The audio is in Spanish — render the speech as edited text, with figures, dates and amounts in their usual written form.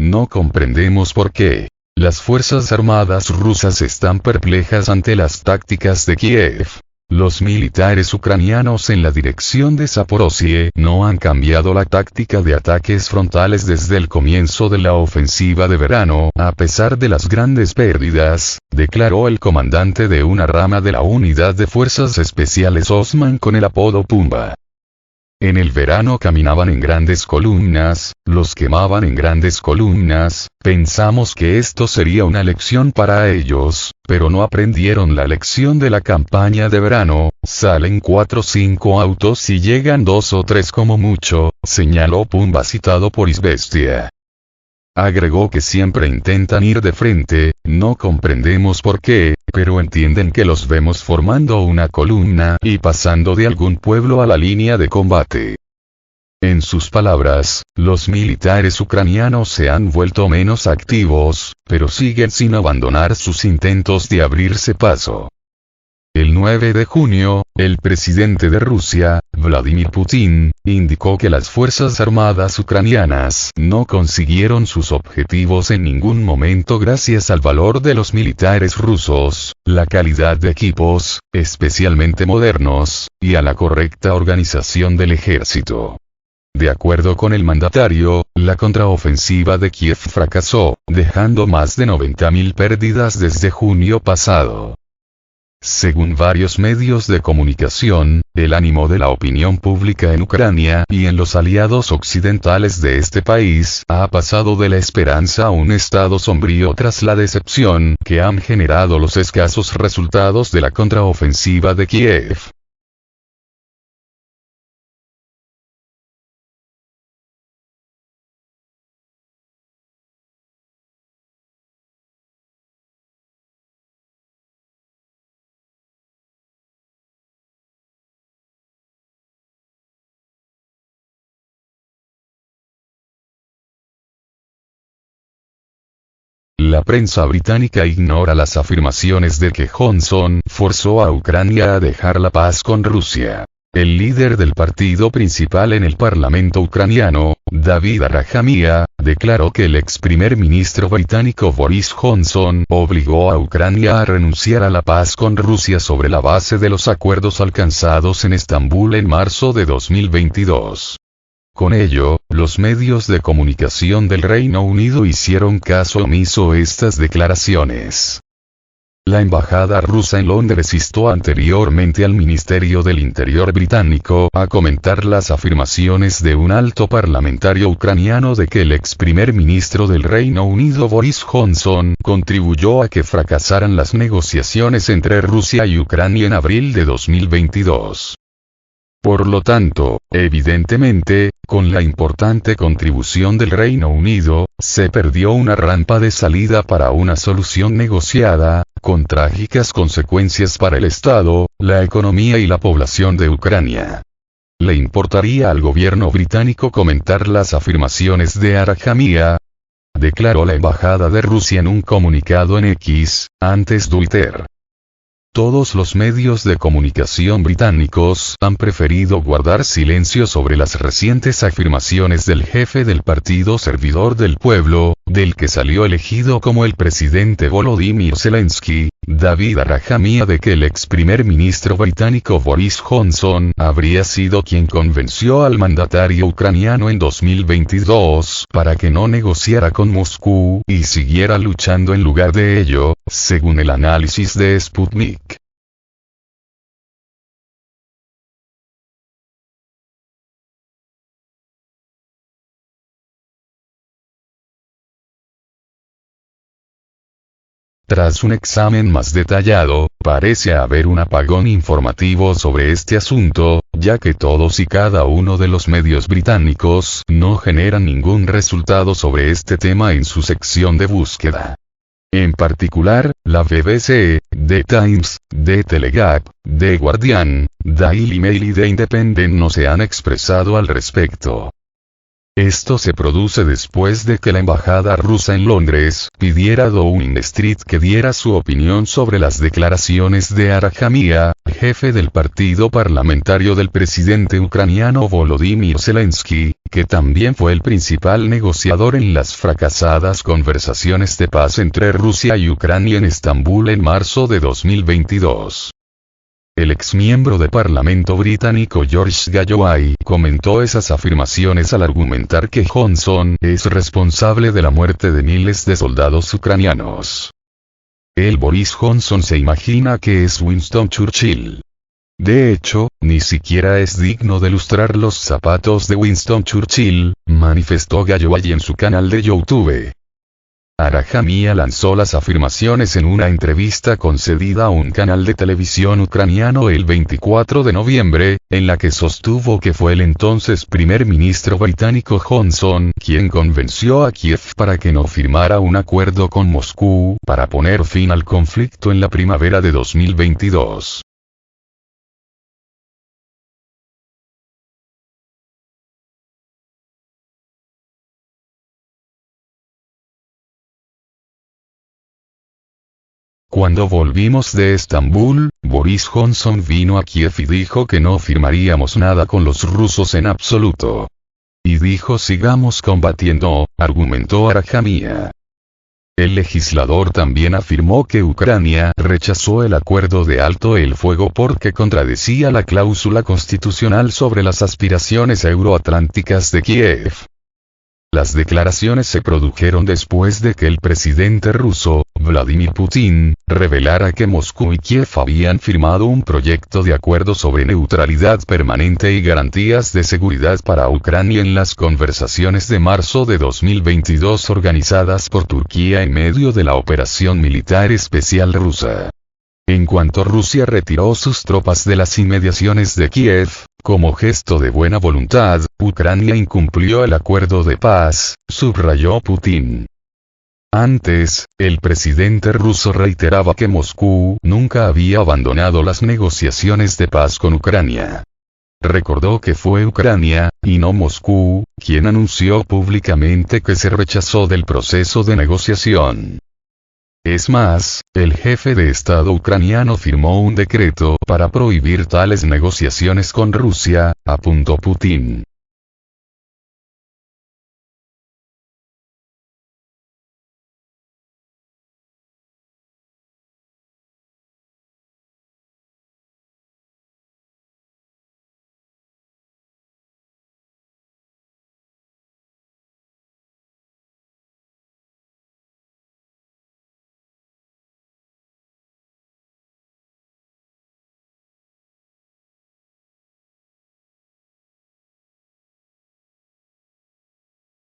no comprendemos por qué. Las fuerzas armadas rusas están perplejas ante las tácticas de Kiev. Los militares ucranianos en la dirección de Zaporozhye no han cambiado la táctica de ataques frontales desde el comienzo de la ofensiva de verano, a pesar de las grandes pérdidas, declaró el comandante de una rama de la unidad de fuerzas especiales Osman con el apodo Pumba. En el verano caminaban en grandes columnas, los quemaban en grandes columnas, pensamos que esto sería una lección para ellos, pero no aprendieron la lección de la campaña de verano, salen 4 o 5 autos y llegan 2 o 3 como mucho, señaló Pumba citado por Izvestia. Agregó que siempre intentan ir de frente, no comprendemos por qué, pero entienden que los vemos formando una columna y pasando de algún pueblo a la línea de combate. En sus palabras, los militares ucranianos se han vuelto menos activos, pero siguen sin abandonar sus intentos de abrirse paso. El 9 de junio, el presidente de Rusia, Vladimir Putin, indicó que las fuerzas armadas ucranianas no consiguieron sus objetivos en ningún momento gracias al valor de los militares rusos, la calidad de equipos, especialmente modernos, y a la correcta organización del ejército. De acuerdo con el mandatario, la contraofensiva de Kiev fracasó, dejando más de 90.000 pérdidas desde junio pasado. Según varios medios de comunicación, el ánimo de la opinión pública en Ucrania y en los aliados occidentales de este país ha pasado de la esperanza a un estado sombrío tras la decepción que han generado los escasos resultados de la contraofensiva de Kiev. La prensa británica ignora las afirmaciones de que Johnson forzó a Ucrania a dejar la paz con Rusia. El líder del partido principal en el parlamento ucraniano, David Arahamiya, declaró que el ex primer ministro británico Boris Johnson obligó a Ucrania a renunciar a la paz con Rusia sobre la base de los acuerdos alcanzados en Estambul en marzo de 2022. Con ello, los medios de comunicación del Reino Unido hicieron caso omiso a estas declaraciones. La embajada rusa en Londres instó anteriormente al Ministerio del Interior británico a comentar las afirmaciones de un alto parlamentario ucraniano de que el ex primer ministro del Reino Unido Boris Johnson contribuyó a que fracasaran las negociaciones entre Rusia y Ucrania en abril de 2022. Por lo tanto, evidentemente, con la importante contribución del Reino Unido, se perdió una rampa de salida para una solución negociada, con trágicas consecuencias para el Estado, la economía y la población de Ucrania. ¿Le importaría al gobierno británico comentar las afirmaciones de Arahamiya?, declaró la embajada de Rusia en un comunicado en X, antes Twitter. Todos los medios de comunicación británicos han preferido guardar silencio sobre las recientes afirmaciones del jefe del Partido Servidor del Pueblo, del que salió elegido como el presidente Volodymyr Zelensky, David Arahamiya, de que el ex primer ministro británico Boris Johnson habría sido quien convenció al mandatario ucraniano en 2022 para que no negociara con Moscú y siguiera luchando en lugar de ello, según el análisis de Sputnik. Tras un examen más detallado, parece haber un apagón informativo sobre este asunto, ya que todos y cada uno de los medios británicos no generan ningún resultado sobre este tema en su sección de búsqueda. En particular, la BBC, The Times, The Telegraph, The Guardian, Daily Mail y The Independent no se han expresado al respecto. Esto se produce después de que la embajada rusa en Londres pidiera a Downing Street que diera su opinión sobre las declaraciones de Arahamiya, jefe del partido parlamentario del presidente ucraniano Volodymyr Zelensky, que también fue el principal negociador en las fracasadas conversaciones de paz entre Rusia y Ucrania en Estambul en marzo de 2022. El exmiembro de Parlamento británico George Galloway comentó esas afirmaciones al argumentar que Johnson es responsable de la muerte de miles de soldados ucranianos. Boris Johnson se imagina que es Winston Churchill. De hecho, ni siquiera es digno de lustrar los zapatos de Winston Churchill, manifestó Galloway en su canal de YouTube. Arahamiya lanzó las afirmaciones en una entrevista concedida a un canal de televisión ucraniano el 24 de noviembre, en la que sostuvo que fue el entonces primer ministro británico Johnson quien convenció a Kiev para que no firmara un acuerdo con Moscú para poner fin al conflicto en la primavera de 2022. Cuando volvimos de Estambul, Boris Johnson vino a Kiev y dijo que no firmaríamos nada con los rusos en absoluto. Y dijo sigamos combatiendo, argumentó Arahamiya. El legislador también afirmó que Ucrania rechazó el acuerdo de alto el fuego porque contradecía la cláusula constitucional sobre las aspiraciones euroatlánticas de Kiev. Las declaraciones se produjeron después de que el presidente ruso, Vladimir Putin, revelara que Moscú y Kiev habían firmado un proyecto de acuerdo sobre neutralidad permanente y garantías de seguridad para Ucrania en las conversaciones de marzo de 2022 organizadas por Turquía en medio de la operación militar especial rusa. En cuanto Rusia retiró sus tropas de las inmediaciones de Kiev, como gesto de buena voluntad, Ucrania incumplió el acuerdo de paz, subrayó Putin. Antes, el presidente ruso reiteraba que Moscú nunca había abandonado las negociaciones de paz con Ucrania. Recordó que fue Ucrania, y no Moscú, quien anunció públicamente que se rechazó del proceso de negociación. Es más, el jefe de Estado ucraniano firmó un decreto para prohibir tales negociaciones con Rusia, apuntó Putin.